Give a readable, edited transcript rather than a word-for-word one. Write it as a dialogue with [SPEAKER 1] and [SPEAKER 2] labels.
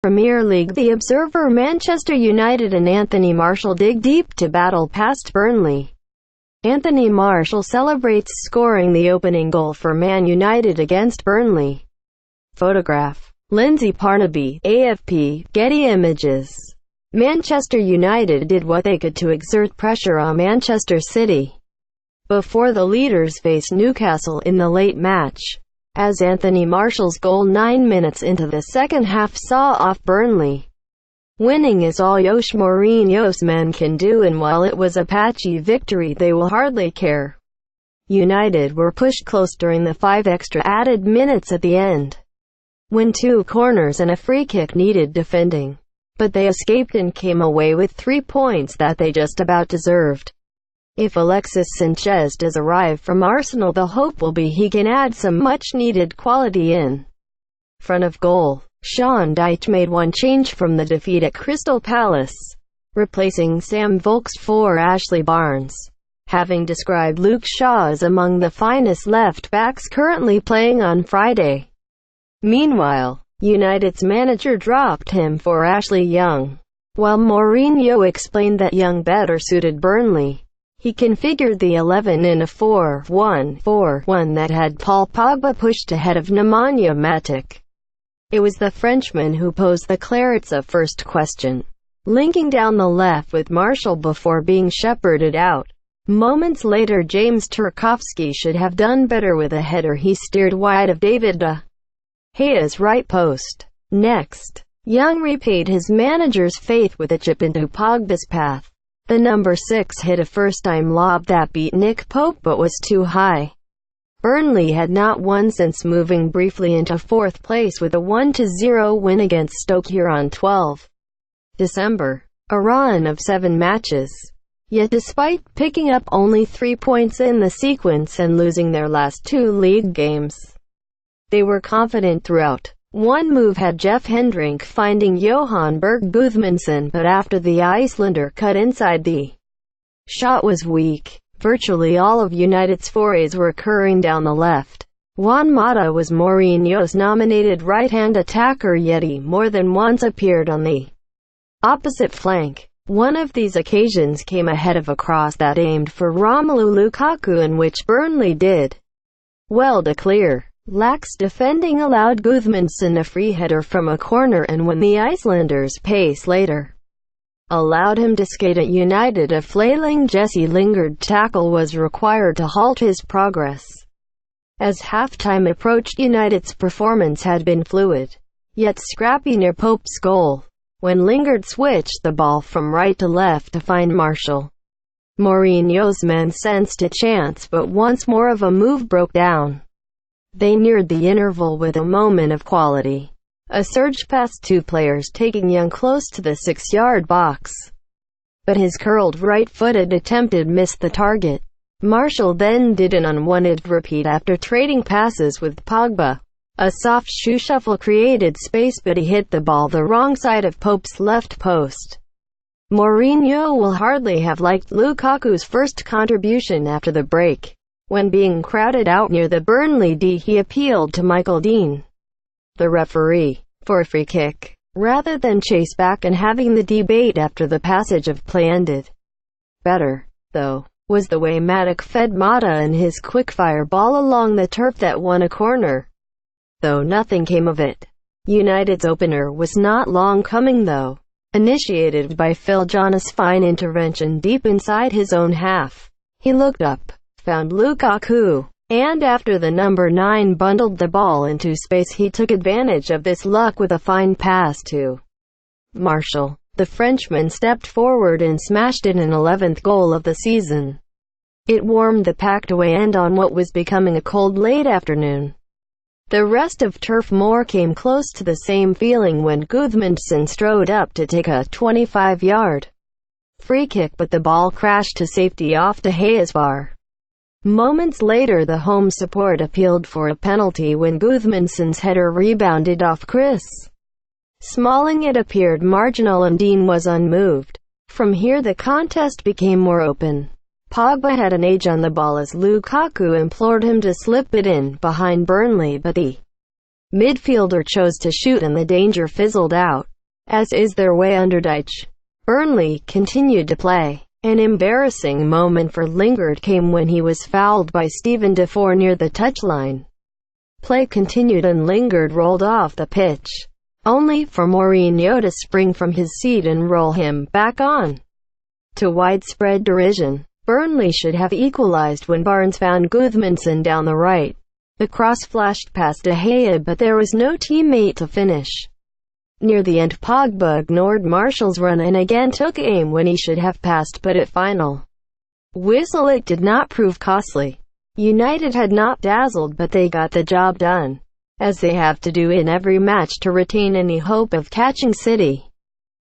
[SPEAKER 1] Premier League. The Observer. Manchester United and Anthony Martial dig deep to battle past Burnley. Anthony Martial celebrates scoring the opening goal for Man United against Burnley. Photograph. Lindsay Parnaby, AFP, Getty Images. Manchester United did what they could to exert pressure on Manchester City before the leaders faced Newcastle in the late match, as Anthony Martial's goal 9 minutes into the second half saw off Burnley. Winning is all Jose Mourinho's men can do, and while it was a patchy victory they will hardly care. United were pushed close during the 5 extra added minutes at the end, when 2 corners and a free kick needed defending. But they escaped and came away with 3 points that they just about deserved. If Alexis Sanchez does arrive from Arsenal, the hope will be he can add some much-needed quality in front of goal. Sean Dyche made one change from the defeat at Crystal Palace, replacing Sam Vokes for Ashley Barnes, having described Luke Shaw as among the finest left-backs currently playing on Friday. Meanwhile, United's manager dropped him for Ashley Young. While Mourinho explained that Young better suited Burnley, he configured the 11 in a 4-1-4-1 that had Paul Pogba pushed ahead of Nemanja Matic. It was the Frenchman who posed the Clarets' first question, linking down the left with Martial before being shepherded out. Moments later, James Tarkowski should have done better with a header he steered wide of David De Gea's right post. Next, Young repaid his manager's faith with a chip into Pogba's path. The number 6 hit a first-time lob that beat Nick Pope but was too high. Burnley had not won since moving briefly into 4th place with a 1-0 win against Stoke on 12 December, a run of 7 matches. Yet despite picking up only 3 points in the sequence and losing their last 2 league games, they were confident throughout. One move had Jeff Hendrick finding Johan Berg Gudmundsson, but after the Icelander cut inside, the shot was weak. Virtually all of United's forays were occurring down the left. Juan Mata was Mourinho's nominated right-hand attacker, yet he more than once appeared on the opposite flank. One of these occasions came ahead of a cross that aimed for Romelu Lukaku, in which Burnley did well to clear. Lax defending allowed Gudmundsson a free header from a corner, and when the Icelanders' pace later allowed him to skate at United, a flailing Jesse Lingard tackle was required to halt his progress. As halftime approached, United's performance had been fluid, yet scrappy near Pope's goal, when Lingard switched the ball from right to left to find Martial. Mourinho's men sensed a chance, but once more of a move broke down. They neared the interval with a moment of quality. A surge past 2 players, taking Young close to the 6-yard box, but his curled right-footed attempt missed the target. Martial then did an unwanted repeat after trading passes with Pogba. A soft shoe shuffle created space, but he hit the ball the wrong side of Pope's left post. Mourinho will hardly have liked Lukaku's first contribution after the break. When being crowded out near the Burnley D, he appealed to Michael Dean, the referee, for a free kick, rather than chase back and having the debate after the passage of play ended. Better, though, was the way Matic fed Mata and his quick-fire ball along the turf that won a corner, though nothing came of it. United's opener was not long coming, though. Initiated by Phil Jonas' fine intervention deep inside his own half, he looked up, found Lukaku, and after the number 9 bundled the ball into space, he took advantage of this luck with a fine pass to Martial. The Frenchman stepped forward and smashed in an 11th goal of the season. It warmed the packed away end on what was becoming a cold late afternoon. The rest of Turf Moor came close to the same feeling when Gudmundsson strode up to take a 25-yard free kick, but the ball crashed to safety off De Gea's bar. Moments later, the home support appealed for a penalty when Gudmundsson's header rebounded off Chris Smalling. It appeared marginal and Dean was unmoved. From here the contest became more open. Pogba had an edge on the ball as Lukaku implored him to slip it in behind Burnley, but the midfielder chose to shoot and the danger fizzled out. As is their way under Dyche, Burnley continued to play. An embarrassing moment for Lingard came when he was fouled by Steven Defour near the touchline. Play continued and Lingard rolled off the pitch, only for Mourinho to spring from his seat and roll him back on. To widespread derision, Burnley should have equalized when Barnes found Gudmundsson down the right. The cross flashed past De Gea, but there was no teammate to finish. Near the end, Pogba ignored Martial's run and again took aim when he should have passed, but at final whistle it did not prove costly. United had not dazzled, but they got the job done, as they have to do in every match to retain any hope of catching City.